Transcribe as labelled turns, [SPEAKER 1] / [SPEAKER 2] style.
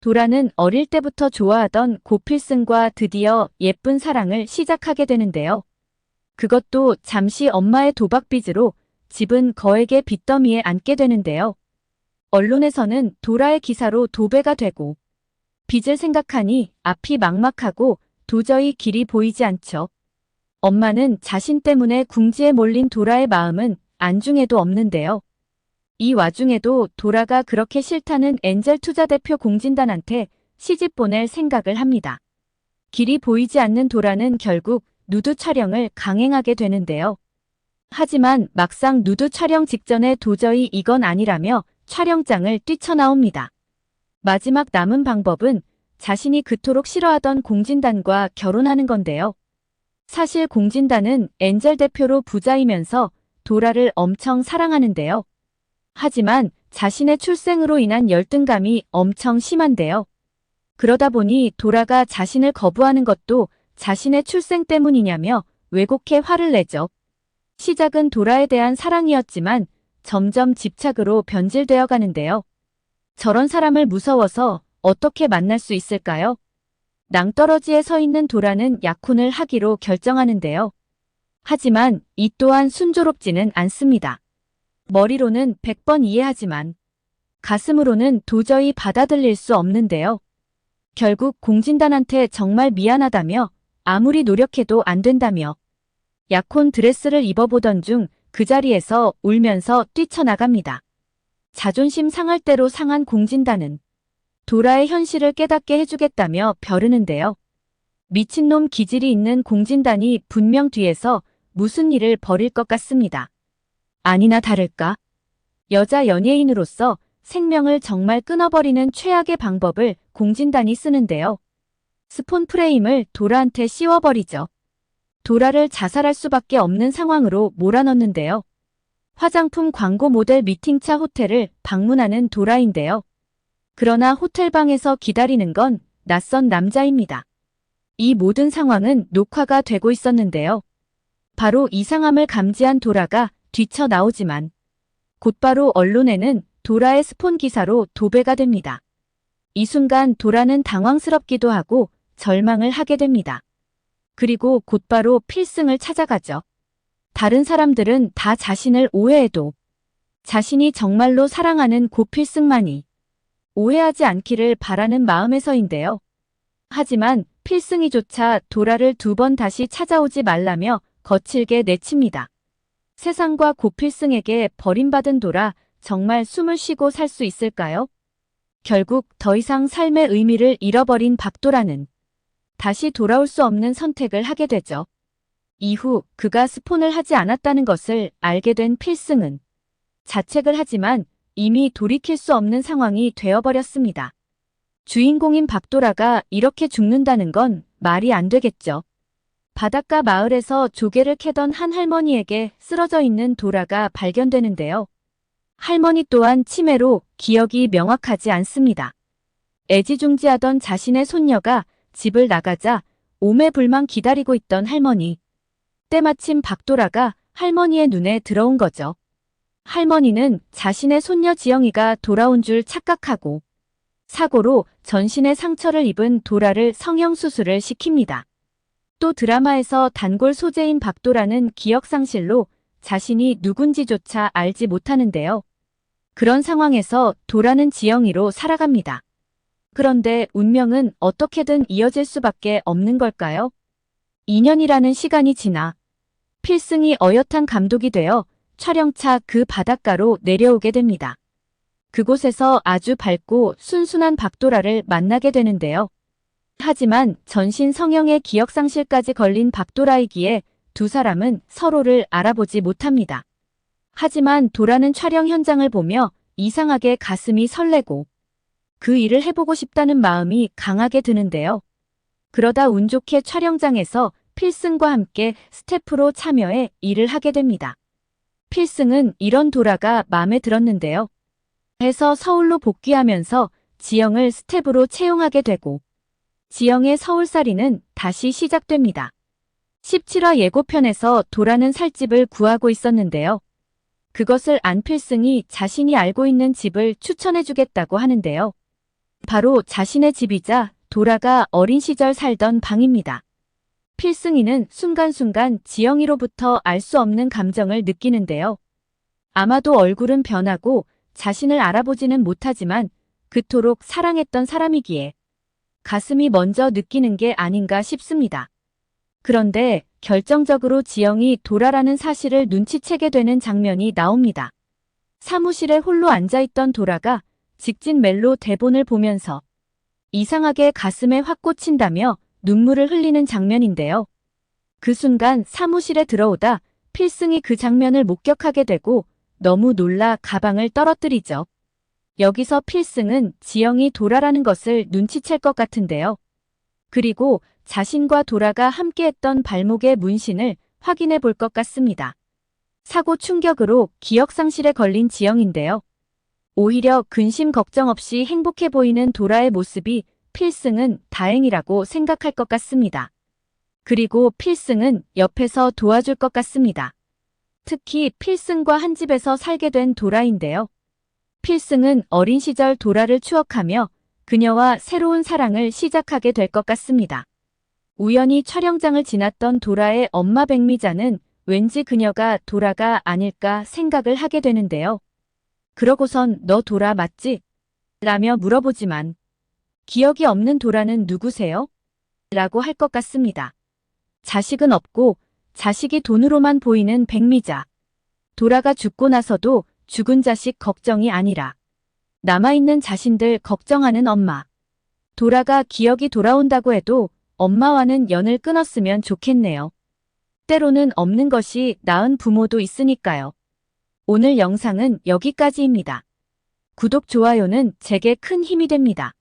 [SPEAKER 1] 도라는 어릴 때부터 좋아하던 고필승과 드디어 예쁜 사랑을 시작하게 되는데요. 그것도 잠시 엄마의 도박빚으로 집은 거액의 빚더미에 앉게 되는데요. 언론에서는 도라의 기사로 도배가 되고 빚을 생각하니 앞이 막막하고 도저히 길이 보이지 않죠. 엄마는 자신 때문에 궁지에 몰린 도라의 마음은 안중에도 없는데요. 이 와중에도 도라가 그렇게 싫다는 엔젤 투자대표 공진단한테 시집 보낼 생각을 합니다. 길이 보이지 않는 도라는 결국 누드 촬영을 강행하게 되는데요. 하지만 막상 누드 촬영 직전에 도저히 이건 아니라며 촬영장을 뛰쳐나옵니다. 마지막 남은 방법은 자신이 그토록 싫어하던 공진단과 결혼하는 건데요. 사실 공진단은 엔젤 대표로 부자이면서 도라를 엄청 사랑하는데요. 하지만 자신의 출생으로 인한 열등감이 엄청 심한데요. 그러다 보니 도라가 자신을 거부하는 것도 자신의 출생 때문이냐며 왜곡해 화를 내죠. 시작은 도라에 대한 사랑이었지만 점점 집착으로 변질되어 가는데요. 저런 사람을 무서워서 어떻게 만날 수 있을까요? 낭떠러지에 서 있는 도라는 약혼을 하기로 결정하는데요. 하지만 이 또한 순조롭지는 않습니다. 머리로는 100번 이해하지만 가슴으로는 도저히 받아들일 수 없는데요. 결국 공진단한테 정말 미안하다며 아무리 노력해도 안 된다며 약혼 드레스를 입어보던 중 그 자리에서 울면서 뛰쳐나갑니다. 자존심 상할 대로 상한 공진단은 도라의 현실을 깨닫게 해주겠다며 벼르는데요. 미친놈 기질이 있는 공진단이 분명 뒤에서 무슨 일을 벌일 것 같습니다. 아니나 다를까? 여자 연예인으로서 생명을 정말 끊어버리는 최악의 방법을 공진단이 쓰는데요. 스폰 프레임을 도라한테 씌워버리죠. 도라를 자살할 수밖에 없는 상황으로 몰아넣는데요. 화장품 광고 모델 미팅차 호텔을 방문하는 도라인데요. 그러나 호텔방에서 기다리는 건 낯선 남자입니다. 이 모든 상황은 녹화가 되고 있었는데요. 바로 이상함을 감지한 도라가 뛰쳐나오지만 곧바로 언론에는 도라의 스폰 기사로 도배가 됩니다. 이 순간 도라는 당황스럽기도 하고 절망을 하게 됩니다. 그리고 곧바로 필승을 찾아가죠. 다른 사람들은 다 자신을 오해해도 자신이 정말로 사랑하는 고필승만이 오해하지 않기를 바라는 마음에서인데요. 하지만 필승이조차 도라를 2번 다시 찾아오지 말라며 거칠게 내칩니다. 세상과 고필승에게 버림받은 도라, 정말 숨을 쉬고 살 수 있을까요? 결국 더 이상 삶의 의미를 잃어버린 박도라는 다시 돌아올 수 없는 선택을 하게 되죠. 이후 그가 스폰을 하지 않았다는 것을 알게 된 필승은 자책을 하지만 이미 돌이킬 수 없는 상황이 되어버렸습니다. 주인공인 박도라가 이렇게 죽는다는 건 말이 안 되겠죠. 바닷가 마을에서 조개를 캐던 한 할머니에게 쓰러져 있는 도라가 발견되는데요. 할머니 또한 치매로 기억이 명확하지 않습니다. 애지중지하던 자신의 손녀가 집을 나가자 오매불망 기다리고 있던 할머니. 때마침 박도라가 할머니의 눈에 들어온 거죠. 할머니는 자신의 손녀 지영이가 돌아온 줄 착각하고 사고로 전신에 상처를 입은 도라를 성형수술을 시킵니다. 또 드라마에서 단골 소재인 박도라는 기억상실로 자신이 누군지조차 알지 못하는데요. 그런 상황에서 도라는 지영이로 살아갑니다. 그런데 운명은 어떻게든 이어질 수밖에 없는 걸까요? 2년이라는 시간이 지나 필승이 어엿한 감독이 되어 촬영차 그 바닷가로 내려오게 됩니다. 그곳에서 아주 밝고 순순한 박도라를 만나게 되는데요. 하지만 전신 성형의 기억상실까지 걸린 박도라이기에 두 사람은 서로를 알아보지 못합니다. 하지만 도라는 촬영 현장을 보며 이상하게 가슴이 설레고 그 일을 해보고 싶다는 마음이 강하게 드는데요. 그러다 운 좋게 촬영장에서 필승과 함께 스태프로 참여해 일을 하게 됩니다. 필승은 이런 도라가 마음에 들었는데요. 해서 서울로 복귀하면서 지영을 스텝으로 채용하게 되고 지영의 서울살이는 다시 시작됩니다. 17화 예고편에서 도라는 살집을 구하고 있었는데요. 그것을 안 필승이 자신이 알고 있는 집을 추천해주겠다고 하는데요. 바로 자신의 집이자 도라가 어린 시절 살던 방입니다. 필승이는 순간순간 지영이로부터 알 수 없는 감정을 느끼는데요. 아마도 얼굴은 변하고 자신을 알아보지는 못하지만 그토록 사랑했던 사람이기에 가슴이 먼저 느끼는 게 아닌가 싶습니다. 그런데 결정적으로 지영이 도라라는 사실을 눈치채게 되는 장면이 나옵니다. 사무실에 홀로 앉아있던 도라가 직진 멜로 대본을 보면서 이상하게 가슴에 확 꽂힌다며 눈물을 흘리는 장면인데요. 그 순간 사무실에 들어오다 필승이 그 장면을 목격하게 되고 너무 놀라 가방을 떨어뜨리죠. 여기서 필승은 지영이 도라라는 것을 눈치챌 것 같은데요. 그리고 자신과 도라가 함께했던 발목의 문신을 확인해 볼 것 같습니다. 사고 충격으로 기억상실에 걸린 지영인데요. 오히려 근심 걱정 없이 행복해 보이는 도라의 모습이 필승은 다행이라고 생각할 것 같습니다. 그리고 필승은 옆에서 도와줄 것 같습니다. 특히 필승과 한 집에서 살게 된 도라인데요. 필승은 어린 시절 도라를 추억하며 그녀와 새로운 사랑을 시작하게 될 것 같습니다. 우연히 촬영장을 지났던 도라의 엄마 백미자는 왠지 그녀가 도라가 아닐까 생각을 하게 되는데요. 그러고선 너 도라 맞지? 라며 물어보지만 기억이 없는 도라는 누구세요? 라고 할 것 같습니다. 자식은 없고 자식이 돈으로만 보이는 백미자. 도라가 죽고 나서도 죽은 자식 걱정이 아니라 남아있는 자신들 걱정하는 엄마. 도라가 기억이 돌아온다고 해도 엄마와는 연을 끊었으면 좋겠네요. 때로는 없는 것이 나은 부모도 있으니까요. 오늘 영상은 여기까지입니다. 구독, 좋아요는 제게 큰 힘이 됩니다.